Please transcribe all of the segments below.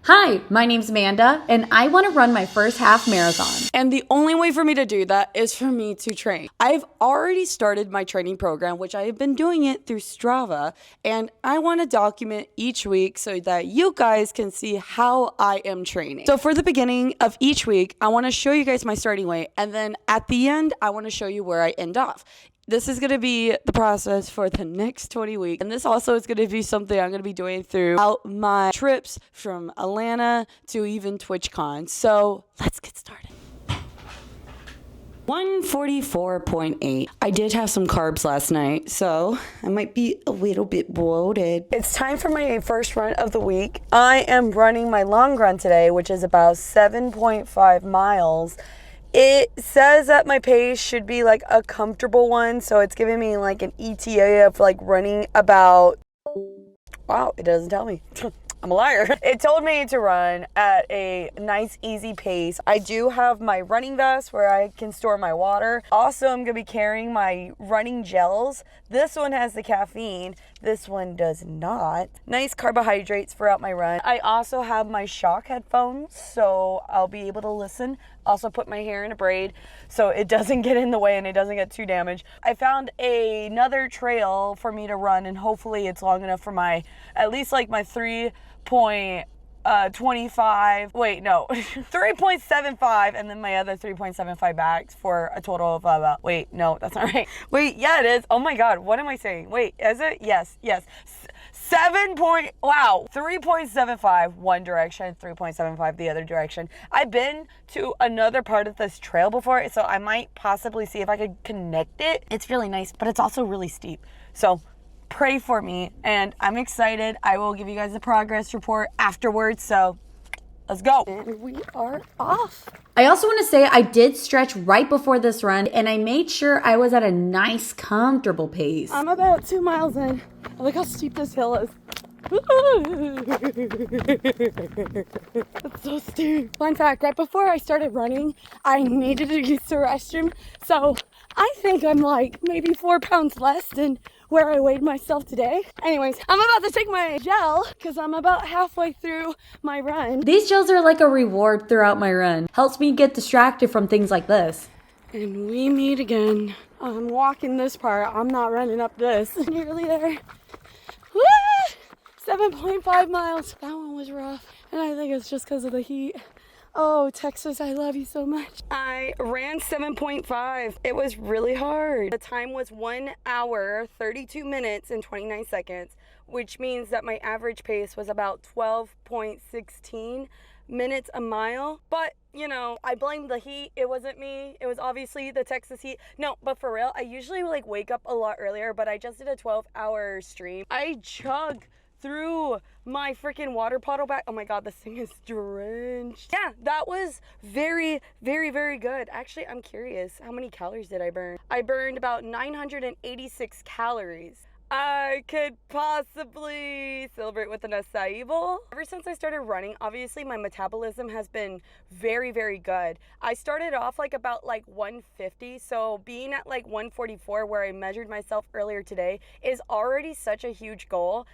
Hi, my name's Amanda, and I want to run my first half marathon. And the only way for me to do that is for me to train. I've already started my training program, which I have been doing it through Strava, and I want to document each week so that you guys can see how I am training. So for the beginning of each week, I want to show you guys my starting weight, and then at the end, I want to show you where I end off. This is going to be the process for the next 20 weeks. And this also is going to be something I'm going to be doing throughout my trips from Atlanta to even TwitchCon. So let's get started. 144.8. I did have some carbs last night, so I might be a little bit bloated. It's time for my first run of the week. I am running my long run today, which is about 7.5 miles. It says that my pace should be like a comfortable one, so it's giving me like an ETA of like running about, wow, it doesn't tell me. I'm a liar. It told me to run at a nice, easy pace. I do have my running vest where I can store my water. Also, I'm gonna be carrying my running gels. This one has the caffeine. This one does not. Nice carbohydrates throughout my run. I also have my shock headphones, so I'll be able to listen. Also put my hair in a braid so it doesn't get in the way and it doesn't get too damaged. I found another trail for me to run, and hopefully it's long enough for my, at least like my 3.75, and then my other 3.75 bags for a total of about, wait, no, that's not right. Wait, yeah, it is. Oh my God, what am I saying? Wait, is it? Yes. 3.75 one direction, 3.75 the other direction. I've been to another part of this trail before, so I might possibly see if I could connect it. It's really nice, but it's also really steep. So pray for me, and I'm excited. I will give you guys a progress report afterwards, so let's go. And we are off. I also want to say I did stretch right before this run, and I made sure I was at a nice, comfortable pace. I'm about 2 miles in. Look how steep this hill is. It's so steep. Fun fact, right before I started running, I needed to use the restroom. So I think I'm like maybe 4 pounds less than where I weighed myself today. Anyways, I'm about to take my gel because I'm about halfway through my run. These gels are like a reward throughout my run. Helps me get distracted from things like this. And we meet again. I'm walking this part. I'm not running up this. Nearly there. Woo! 7.5 miles. That one was rough. And I think it's just because of the heat. Oh, Texas, I love you so much. I ran 7.5. It was really hard. The time was 1 hour, 32 minutes, and 29 seconds, which means that my average pace was about 12.16 minutes a mile. But, you know, I blame the heat. It wasn't me. It was obviously the Texas heat. No, but for real, I usually like wake up a lot earlier, but I just did a 12-hour stream. I chug through my freaking water bottle back. Oh my God, this thing is drenched. Yeah, that was very, very, very good. Actually, I'm curious, how many calories did I burn? I burned about 986 calories. I could possibly celebrate with an acai bowl. Ever since I started running, obviously my metabolism has been very, very good. I started off like about like 150, so being at like 144 where I measured myself earlier today is already such a huge goal.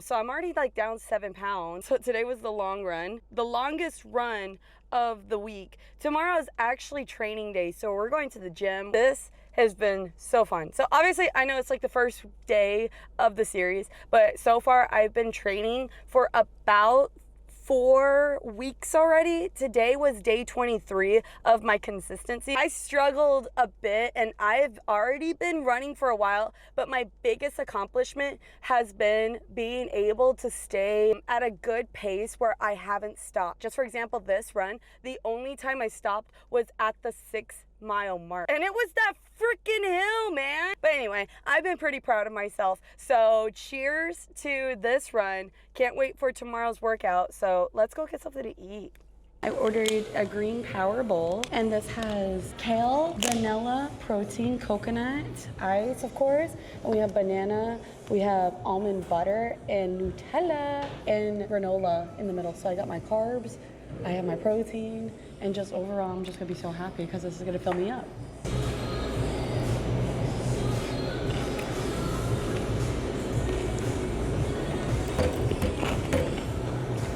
So I'm already like down 7 pounds. So today was the long run, the longest run of the week. Tomorrow is actually training day, so we're going to the gym. This has been so fun. So obviously I know it's like the first day of the series, but so far I've been training for about 4 weeks already. Today was day 23 of my consistency. I struggled a bit, and I've already been running for a while, but my biggest accomplishment has been being able to stay at a good pace where I haven't stopped. Just for example, this run, the only time I stopped was at the 6-mile mark, and it was that freaking hill, man. But anyway, I've been pretty proud of myself, so cheers to this run. Can't wait for tomorrow's workout, so let's go get something to eat. I ordered a green power bowl, and this has kale, vanilla, protein, coconut, ice, of course, and we have banana, we have almond butter, and Nutella, and granola in the middle. So I got my carbs, I have my protein, and just overall, I'm just gonna be so happy because this is gonna fill me up.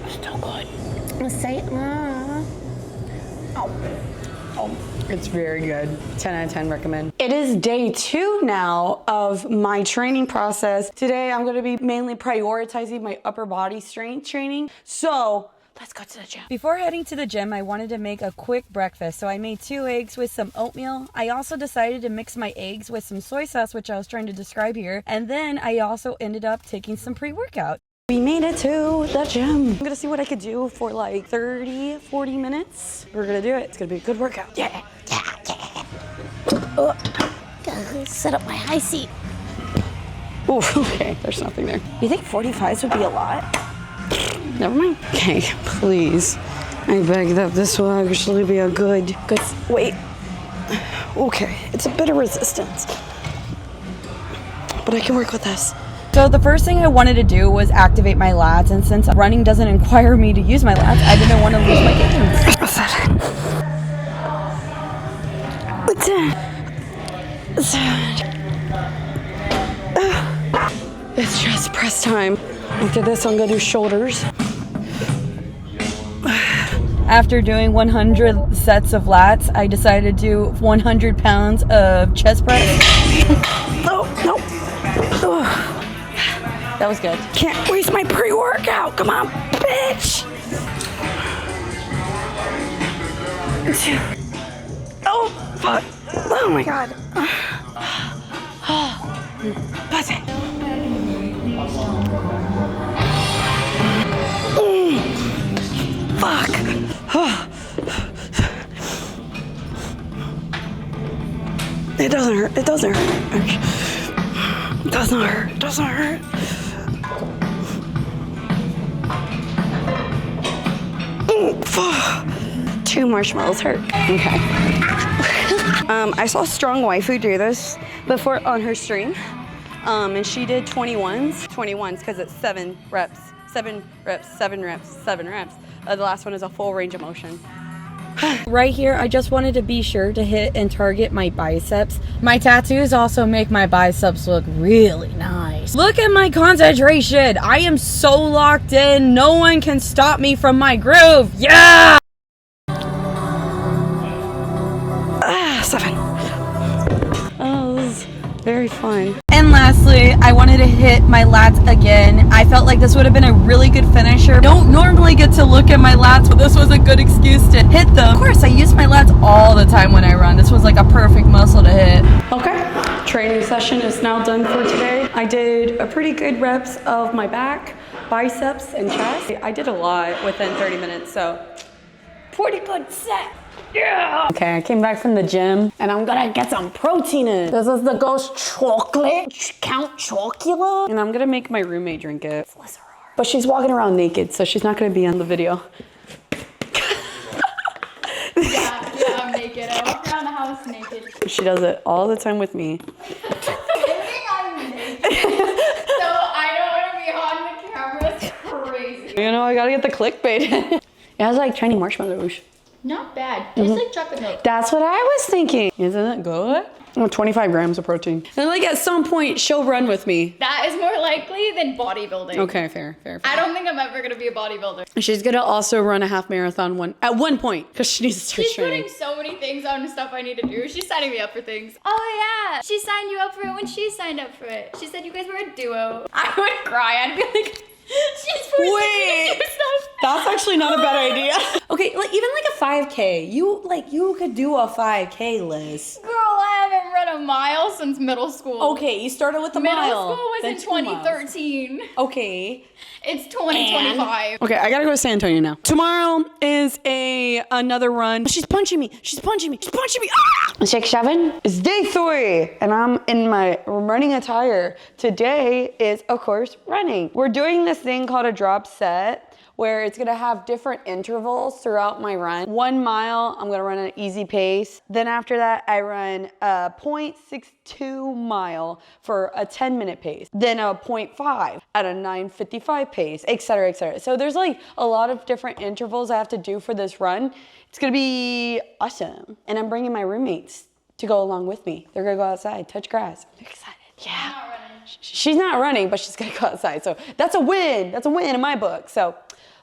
Still good. Say, it's very good. 10 out of 10 recommend. It is day 2 now of my training process. Today I'm gonna be mainly prioritizing my upper body strength training. So let's go to the gym. Before heading to the gym, I wanted to make a quick breakfast. So I made 2 eggs with some oatmeal. I also decided to mix my eggs with some soy sauce, which I was trying to describe here. And then I also ended up taking some pre-workout. We made it to the gym. I'm gonna see what I could do for like 30, 40 minutes. We're gonna do it. It's gonna be a good workout. Yeah. Set up my high seat. Oh, okay, there's nothing there. You think 45s would be a lot? Never mind. Okay, please. I beg that this will actually be a good weight. Okay, it's a bit of resistance, but I can work with this. So the first thing I wanted to do was activate my lats, and since running doesn't require me to use my lats, I didn't want to lose my gains. It's just press time. After this, I'm gonna do shoulders. After doing 100 sets of lats, I decided to do 100 pounds of chest press. Oh, no. That was good. Can't waste my pre-workout. Come on, bitch. Oh, fuck. Oh my God. That's it. Fuck. It doesn't hurt. It doesn't hurt. It doesn't hurt. It doesn't hurt. 2 marshmallows hurt. Okay. I saw Strong Waifu do this before on her stream. And she did 21s because it's 7 reps. 7 reps, 7 reps, 7 reps. The last one is a full range of motion. Right here, I just wanted to be sure to hit and target my biceps. My tattoos also make my biceps look really nice. Look at my concentration. I am so locked in. No one can stop me from my groove. Yeah! 7. Oh, this is very fun. And lastly, I wanted to hit my lats again. I felt like this would have been a really good finisher. Don't normally get to look at my lats, but this was a good excuse to hit them. Of course, I use my lats all the time when I run. This was like a perfect muscle to hit. Okay, training session is now done for today. I did a pretty good reps of my back, biceps, and chest. I did a lot within 30 minutes, so pretty good set. Yeah! Okay, I came back from the gym and I'm gonna get some protein in. This is the Ghost Chocolate, Count Chocula. And I'm gonna make my roommate drink it. But she's walking around naked, so she's not gonna be on the video. Yeah, I'm naked. I walk around the house naked. She does it all the time with me. I'm naked. So I don't want to be on the camera. It's crazy. You know, I gotta get the clickbait. It has like tiny marshmallows. Not bad. Tastes like chocolate milk. That's what I was thinking. Isn't it good? 25 grams of protein. And like at some point, she'll run with me. That is more likely than bodybuilding. Okay, fair. I don't think I'm ever going to be a bodybuilder. She's gonna also run a half marathon at one point because she needs to start She's training. putting so many things on stuff I need to do. She's signing me up for things. Oh yeah, she signed you up for it when she signed up for it. She said you guys were a duo. I would cry. I'd be like, she's forcing me to do stuff. That's actually not a bad idea. Okay, like even like a 5K. You could do a 5K, Liz. Girl, I haven't run a mile since middle school. Okay, you started with the Middle mile. school was then in 2 miles. 2013. Okay. It's 2025. Okay, I gotta go to San Antonio now. Tomorrow is another run. She's punching me. She's punching me. She's punching me. Ah! Shake 7. It's day 3, and I'm in my running attire. Today is, of course, running. We're doing this thing called a drop set, where it's gonna have different intervals throughout my run. 1 mile, I'm gonna run at an easy pace. Then after that, I run a 0.62 mile for a 10-minute pace. Then a 0.5 at a 9:55 pace, et cetera, et cetera. So there's like a lot of different intervals I have to do for this run. It's gonna be awesome. And I'm bringing my roommates to go along with me. They're gonna go outside, touch grass. I'm excited. Yeah. She's not running, but she's gonna go outside. So that's a win. That's a win in my book. So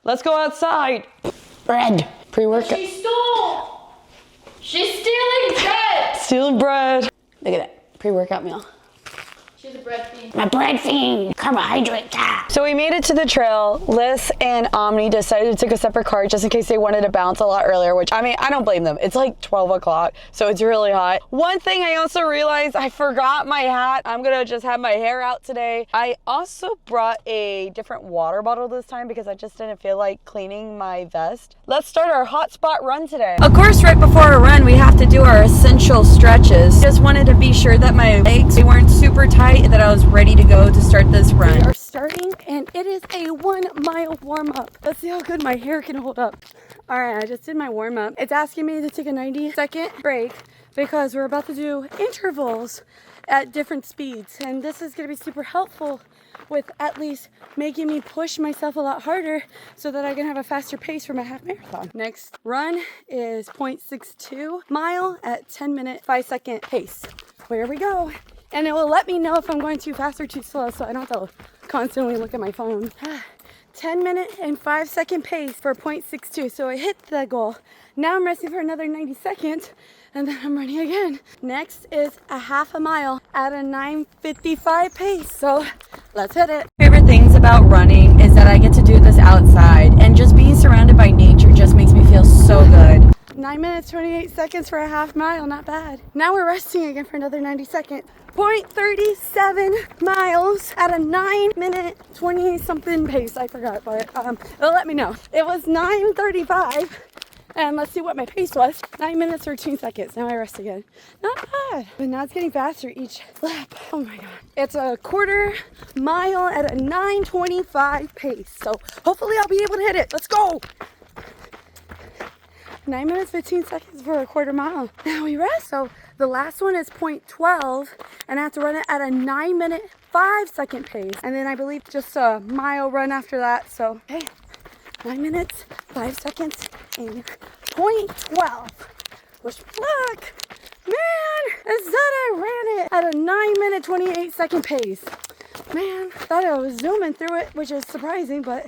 Let's go outside. Bread. Pre-workout. She stole. She's stealing bread. Stealing bread. Look at that. Pre-workout meal. She's a bread fiend. My bread fiend. Carbohydrate cat. So we made it to the trail. Liz and Omni decided to take a separate cart just in case they wanted to bounce a lot earlier, which I mean, I don't blame them. It's like 12 o'clock, so it's really hot. One thing I also realized, I forgot my hat. I'm gonna just have my hair out today. I also brought a different water bottle this time because I just didn't feel like cleaning my vest. Let's start our hotspot run today. Of course, right before a run, we have to do our essential stretches. Just wanted to be sure that my legs, they weren't super tight and that I was ready to go to start this run. We are starting and it is a 1 mile warm up. Let's see how good my hair can hold up. All right, I just did my warm up. It's asking me to take a 90-second break because we're about to do intervals at different speeds. And this is gonna be super helpful with at least making me push myself a lot harder so that I can have a faster pace for my half marathon. Next run is 0.62 mile at 10-minute, 5-second pace. Here we go. And it will let me know if I'm going too fast or too slow so I don't have to constantly look at my phone. 10-minute and 5-second pace for 0.62. So I hit the goal. Now I'm resting for another 90 seconds and then I'm running again. Next is a half a mile at a 9:55 pace. So let's hit it. Favorite things about running is that I get to do this outside, and just being surrounded by nature just makes me feel so good. 9 minutes, 28 seconds for a half mile, not bad. Now we're resting again for another 90 seconds. 0.37 miles at a 9-minute, 20-something pace. I forgot, but it'll let me know. It was 9:35, and let's see what my pace was. 9 minutes, 13 seconds. Now I rest again. Not bad, but now it's getting faster each lap. Oh my God. It's a 1/4 mile at a 9:25 pace. So hopefully I'll be able to hit it. Let's go. 9 minutes, 15 seconds for a 1/4 mile. Now we rest. So the last one is 0.12, and I have to run it at a 9-minute, 5-second pace. And then I believe just a mile run after that. So, hey, 9 minutes, 5 seconds, and 0.12. Wish me luck. Man, it said I ran it at a 9-minute, 28-second pace. Man, thought I was zooming through it, which is surprising, but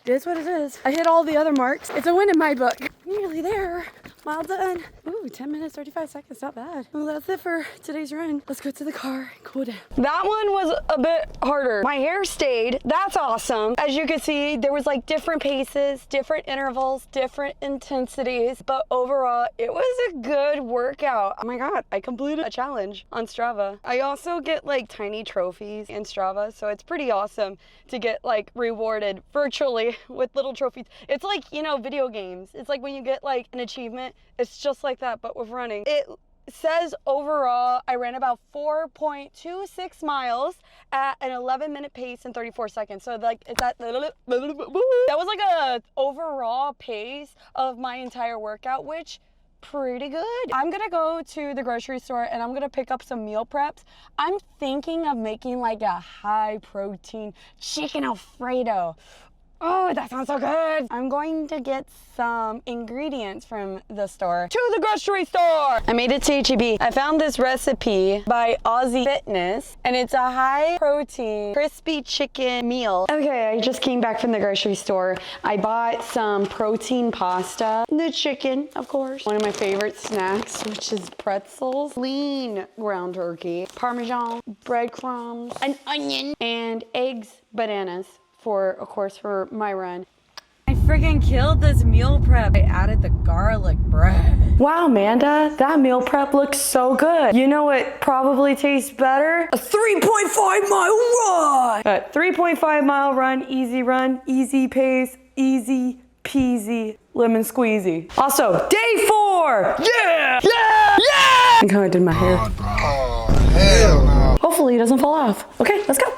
it is what it is. I hit all the other marks. It's a win in my book. Nearly there. Mile done. Ooh, 10 minutes, 35 seconds. Not bad. Well, that's it for today's run. Let's go to the car and cool down. That one was a bit harder. My hair stayed. That's awesome. As you can see, there was like different paces, different intervals, different intensities. But overall, it was a good workout. Oh my God, I completed a challenge on Strava. I also get like tiny trophies in Strava. So it's pretty awesome to get like rewarded virtually with little trophies. It's like, you know, video games. It's like when you get like an achievement, it's just like that, but with running. It says overall, I ran about 4.26 miles at an 11-minute pace in 34 seconds. So like, it's that was like a overall pace of my entire workout, which pretty good. I'm gonna go to the grocery store and I'm gonna pick up some meal preps. I'm thinking of making like a high protein chicken Alfredo. Oh, that sounds so good. I'm going to get some ingredients from the store to the grocery store. I made it to H-E-B. I found this recipe by Aussie Fitness, and it's a high protein, crispy chicken meal. Okay, I just came back from the grocery store. I bought some protein pasta, the chicken, of course. One of my favorite snacks, which is pretzels, lean ground turkey, Parmesan, breadcrumbs, an onion, and eggs, bananas. Of course, for my run. I friggin' killed this meal prep. I added the garlic bread. Wow, Amanda, that meal prep looks so good. You know what probably tastes better? A 3.5 mile run! A 3.5 mile run, easy pace, easy peasy, lemon squeezy. Also, day 4! Yeah! Yeah! Yeah! Look how I did my hair. Oh, hell no. Hopefully it doesn't fall off. Okay, let's go.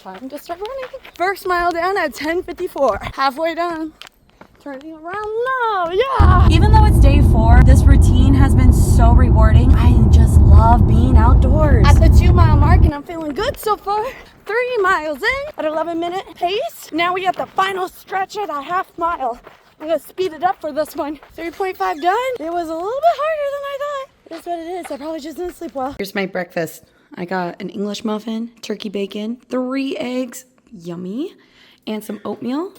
Time to start running. First mile down at 10:54. Halfway done. Turning around now, yeah! Even though it's day 4, this routine has been so rewarding. I just love being outdoors. At the 2 mile mark, and I'm feeling good so far. 3 miles in at 11-minute pace. Now we have the final stretch of the half mile. I'm gonna speed it up for this one. 3.5 done. It was a little bit harder than I thought. That's what it is. I probably just didn't sleep well. Here's my breakfast. I got an English muffin, turkey bacon, 3 eggs, yummy, and some oatmeal.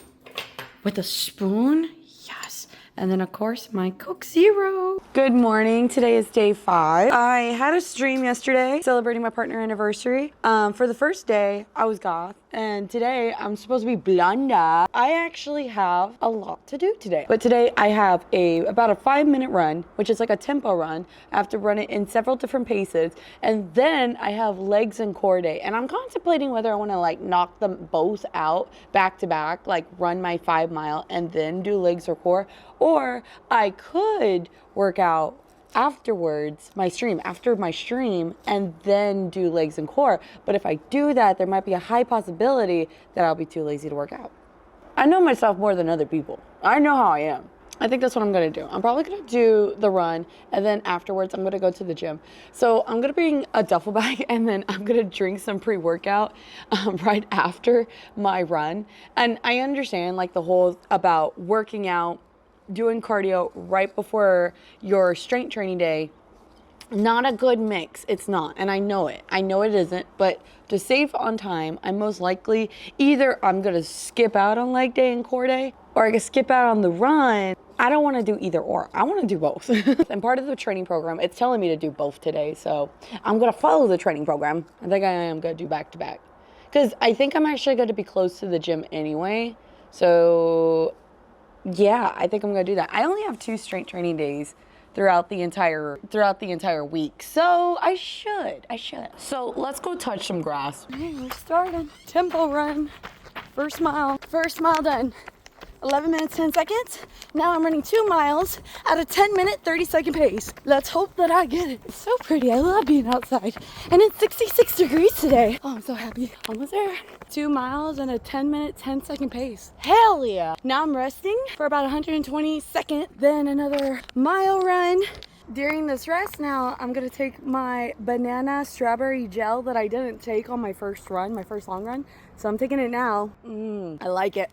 with a spoon. Yes. And then, of course, my Coke Zero. Good morning. Today is day 5. I had a stream yesterday celebrating my partner anniversary. For the first day, I was goth. And today, I'm supposed to be blonda. I actually have a lot to do today. But today, I have about a 5-minute run, which is like a tempo run. I have to run it in several different paces. And then I have legs and core day. And I'm contemplating whether I want to like knock them both out back to back, like run my 5 mile and then do legs or core. Or I could work out afterwards, after my stream, and then do legs and core. But if I do that, there might be a high possibility that I'll be too lazy to work out. I know myself more than other people. I know how I am. I think that's what I'm going to do. I'm probably going to do the run, and then afterwards I'm going to go to the gym. So I'm going to bring a duffel bag, and then I'm going to drink some pre-workout right after my run. And I understand like the whole about working out, doing cardio right before your strength training day. Not a good mix. It's not. And I know it. I know it isn't. But to save on time, I'm most likely either I'm going to skip out on leg day and core day, or I can skip out on the run. I don't want to do either or. I want to do both. And part of the training program, it's telling me to do both today. So I'm going to follow the training program. I think I am going to do back to back. Because I think I'm actually going to be close to the gym anyway. So yeah, I think I'm going to do that. I only have 2 strength training days throughout the entire week. So I should. So let's go touch some grass. Okay, we're starting. Tempo run. First mile done. 11 minutes, 10 seconds. Now I'm running 2 miles at a 10-minute, 30-second pace. Let's hope that I get it. It's so pretty. I love being outside. And it's 66 degrees today. Oh, I'm so happy. Almost there. 2 miles and a 10-minute, 10-second pace. Hell yeah. Now I'm resting for about 120 seconds. Then another mile run. During this rest now, I'm going to take my banana strawberry gel that I didn't take on my first run, my first long run. So I'm taking it now. I like it.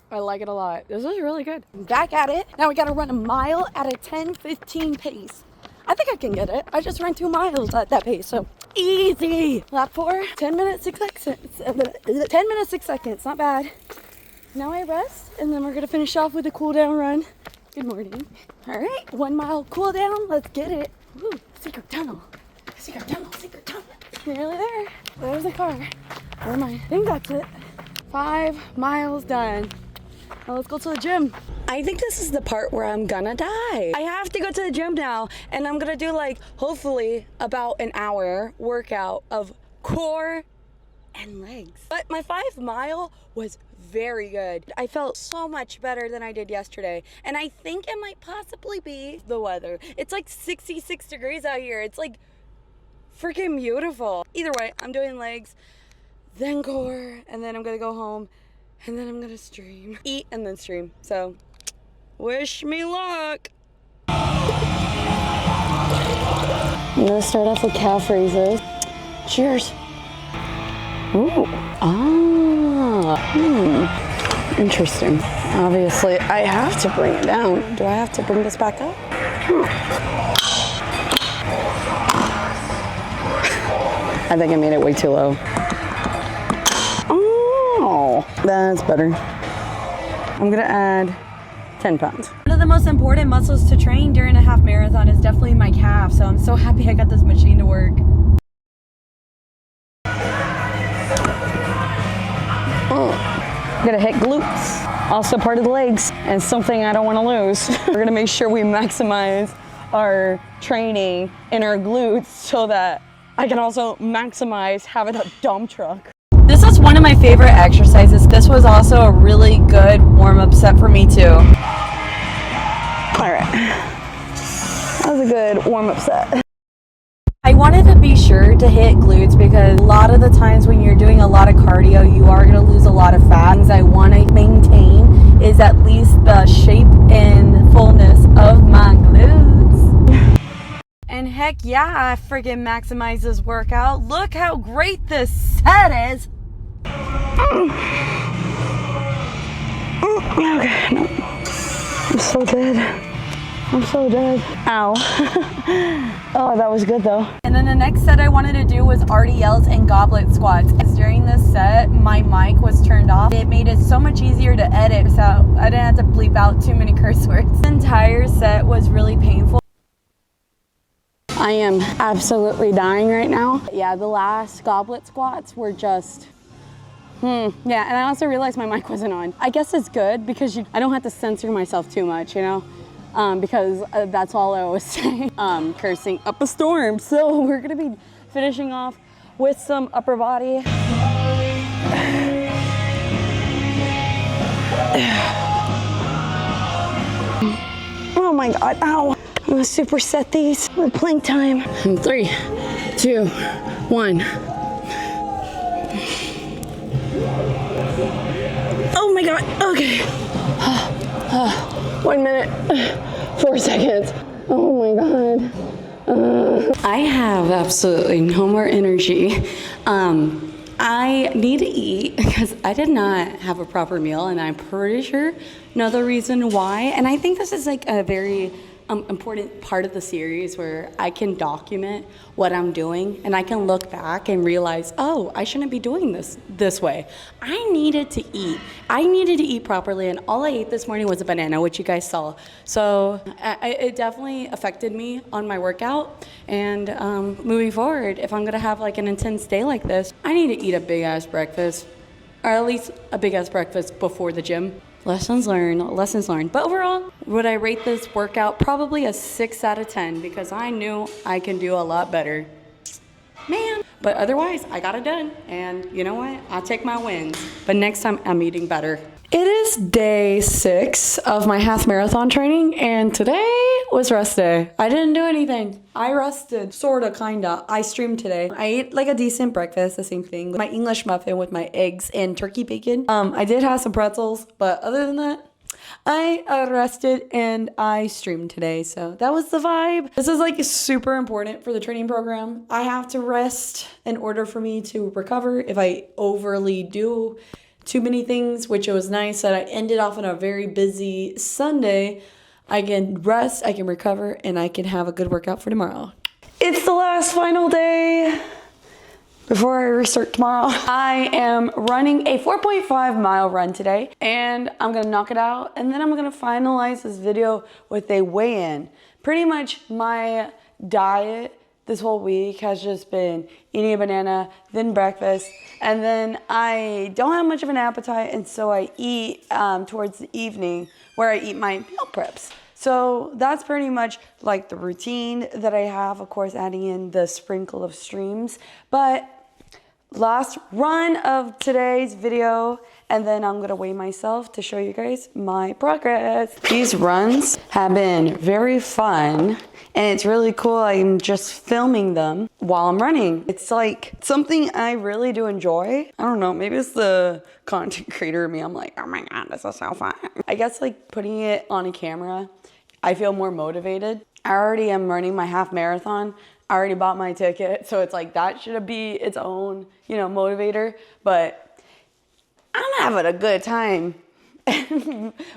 I like it a lot. This is really good. Back at it. Now we got to run a mile at a 10:15 pace. I think I can get it. I just ran 2 miles at that pace, so easy. Lap 4, 10 minutes, 6 seconds. 10 minutes, 6 seconds. Not bad. Now I rest, and then we're going to finish off with a cool down run. Good morning. All right, 1 mile cool down. Let's get it. Woo, secret tunnel. Secret tunnel, secret tunnel. Nearly there. There's the car. Where am I? I think that's it. 5 miles done. Now let's go to the gym. I think this is the part where I'm gonna die. I have to go to the gym now, and I'm gonna do like, hopefully, about an hour workout of core and legs. But my 5 mile was very good. I felt so much better than I did yesterday. And I think it might possibly be the weather. It's like 66 degrees out here. It's like freaking beautiful. Either way, I'm doing legs, then core, and then I'm gonna go home. And then I'm gonna stream. Eat and then stream. So, wish me luck. I'm gonna start off with calf raises. Cheers. Ooh. Interesting. Obviously, I have to bring it down. Do I have to bring this back up? I think I made it way too low. That's better. I'm gonna add 10 pounds. One of the most important muscles to train during a half marathon is definitely my calf, so I'm so happy I got this machine to work. Gonna hit glutes, also part of the legs, and something I don't want to lose. We're gonna make sure we maximize our training in our glutes so that I can also maximize having a dump truck. This was one of my favorite exercises. This was also a really good warm-up set for me too. All right, that was a good warm-up set. I wanted to be sure to hit glutes because a lot of the times when you're doing a lot of cardio, you are going to lose a lot of fat. Things I want to maintain is at least the shape and fullness of my glutes. And heck yeah, I freaking maximize this workout. Look how great this set is. Okay, no. I'm so dead. I'm so dead. Ow. Oh, that was good though. And then the next set I wanted to do was RDLs and goblet squats. Because during this set, my mic was turned off. It made it so much easier to edit, so I didn't have to bleep out too many curse words. The entire set was really painful. I am absolutely dying right now. Yeah, the last goblet squats were just, yeah, and I also realized my mic wasn't on. I guess it's good because I don't have to censor myself too much, you know? Because that's all I was saying. Cursing up a storm. So we're gonna be finishing off with some upper body. Oh my God, ow. I'm gonna superset these with plank time. 3, 2, 1. Oh my God, okay. 1 minute, 4 seconds. Oh my God. I have absolutely no more energy. I need to eat because I did not have a proper meal, and I'm pretty sure another reason why. And I think this is like a very important part of the series where I can document what I'm doing, and I can look back and realize, oh, I shouldn't be doing this way. I needed to eat. I needed to eat properly, and all I ate this morning was a banana, which you guys saw. So it definitely affected me on my workout, and moving forward, if I'm gonna have like an intense day like this, I need to eat a big ass breakfast, or at least a big ass breakfast before the gym. Lessons learned, lessons learned. But overall, would I rate this workout? Probably a 6 out of 10 because I knew I can do a lot better. Man. But otherwise, I got it done. And you know what? I'll take my wins. But next time, I'm eating better. It is day 6 of my half marathon training, and today was rest day. I didn't do anything. I rested, sorta, kinda. I streamed today. I ate like a decent breakfast, the same thing. My English muffin with my eggs and turkey bacon. I did have some pretzels, but other than that, I rested and I streamed today, so that was the vibe. This is like super important for the training program. I have to rest in order for me to recover. If I overly do too many things, which it was nice that I ended off on a very busy Sunday, I can rest, I can recover, and I can have a good workout for tomorrow. It's the last final day before I restart tomorrow. I am running a 4.5 mile run today, and I'm gonna knock it out, and then I'm gonna finalize this video with a weigh-in. Pretty much my diet this whole week has just been eating a banana, then breakfast, and then I don't have much of an appetite, and so I eat towards the evening where I eat my meal preps. So that's pretty much like the routine that I have, of course, adding in the sprinkle of streams. But last run of today's video, and then I'm gonna weigh myself to show you guys my progress. These runs have been very fun, and it's really cool. I'm just filming them while I'm running. It's like something I really do enjoy. I don't know, maybe it's the content creator in me. I'm like, oh my God, this is so fun. I guess like putting it on a camera, I feel more motivated. I already am running my half marathon. I already bought my ticket, so it's like that should be its own, you know, motivator. But I'm having a good time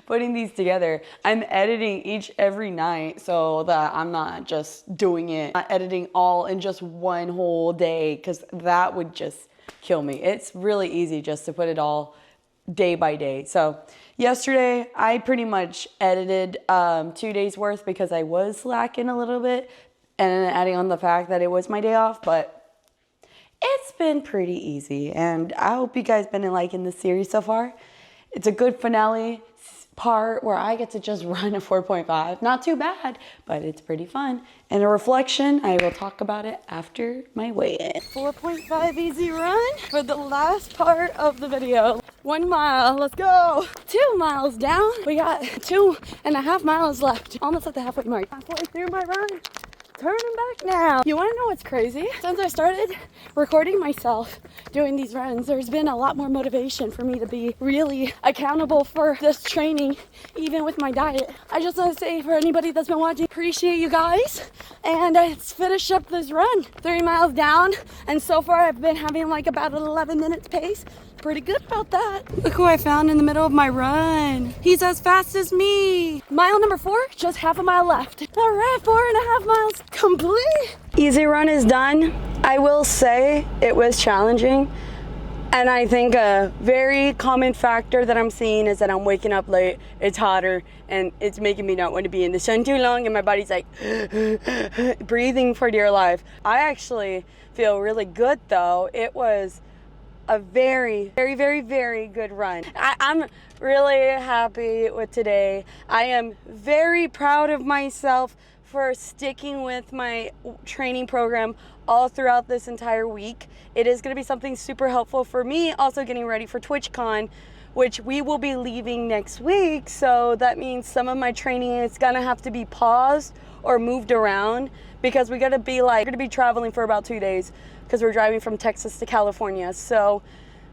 putting these together. I'm editing every night so that I'm not just doing it, not editing all in just one whole day, because that would just kill me. It's really easy just to put it all day by day. So yesterday I pretty much edited 2 days worth because I was slacking a little bit, and then adding on the fact that it was my day off, but it's been pretty easy, and I hope you guys been liking this series so far. It's a good finale part where I get to just run a 4.5. Not too bad, but it's pretty fun. And a reflection, I will talk about it after my weigh-in. 4.5 easy run for the last part of the video. 1 mile, let's go. 2 miles down. We got 2.5 miles left. Almost at the halfway mark. Halfway through my run. turning back now. You want to know what's crazy? Since I started recording myself doing these runs, there's been a lot more motivation for me to be really accountable for this training, even with my diet. I just want to say for anybody that's been watching, appreciate you guys. And let's finish up this run. 3 miles down, and so far I've been having like about an 11 minutes pace. Pretty good about that. Look who I found in the middle of my run. He's as fast as me. Mile number 4, just half a mile left. All right, 4.5 miles complete. Easy run is done. I will say it was challenging. And I think a very common factor that I'm seeing is that I'm waking up late, it's hotter, and it's making me not want to be in the sun too long, and my body's like breathing for dear life. I actually feel really good though. It was a very, very, very, very good run. I'm really happy with today. I am very proud of myself for sticking with my training program all throughout this entire week. It is going to be something super helpful for me, also getting ready for TwitchCon, which we will be leaving next week. So that means some of my training is going to have to be paused or moved around because we're going to be traveling for about 2 days because we're driving from Texas to California. So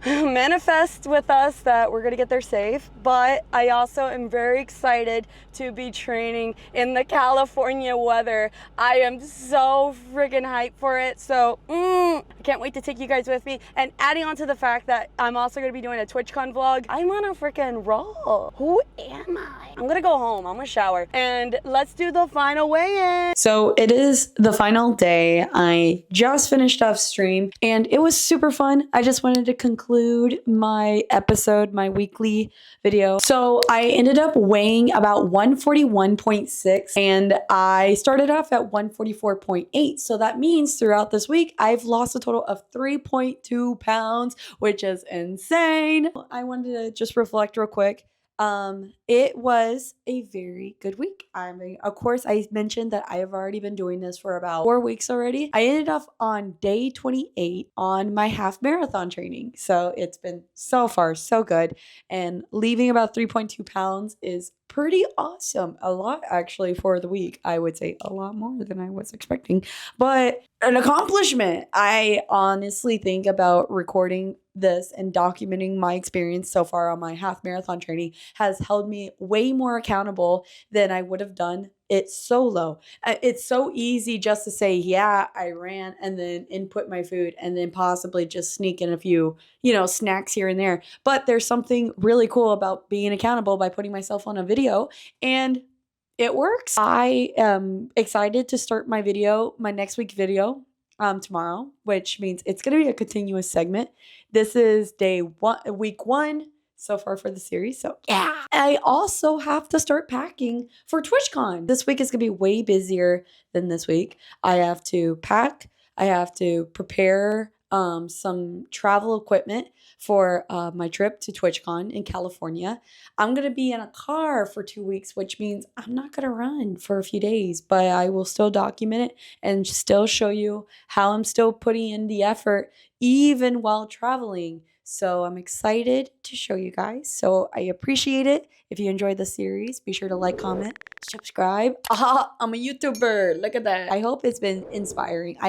manifest with us that we're gonna get there safe, but I also am very excited to be training in the California weather. I am so freaking hyped for it. So I can't wait to take you guys with me. And adding on to the fact that I'm also gonna be doing a TwitchCon vlog, I'm on a freaking roll. Who am I? I'm gonna go home, I'm gonna shower, and let's do the final weigh-in. So it is the final day. I just finished off stream and it was super fun. I just wanted to conclude my episode, my weekly video. So I ended up weighing about 141.6 and I started off at 144.8. So that means throughout this week, I've lost a total of 3.2 pounds, which is insane. I wanted to just reflect real quick. It was a very good week. Of course, I mentioned that I have already been doing this for about 4 weeks already. I ended up on day 28 on my half marathon training. So it's been so far so good. And leaving about 3.2 pounds is pretty awesome. A lot actually for the week. I would say a lot more than I was expecting, but an accomplishment. I honestly think about recording this and documenting my experience so far on my half marathon training has held me way more accountable than I would have done it solo. It's so easy just to say, yeah, I ran and then input my food and then possibly just sneak in a few, snacks here and there. But there's something really cool about being accountable by putting myself on a video, and it works. I am excited to start my next week video tomorrow, which means it's going to be a continuous segment. This is week 1 so far for the series. So yeah, I also have to start packing for TwitchCon. This week is going to be way busier than this week. I have to pack. I have to prepare some travel equipment for my trip to TwitchCon in California. I'm going to be in a car for 2 weeks, which means I'm not going to run for a few days, but I will still document it and still show you how I'm still putting in the effort even while traveling. So I'm excited to show you guys. So I appreciate it. If you enjoyed the series, be sure to like, comment, subscribe. I'm a YouTuber. Look at that. I hope it's been inspiring.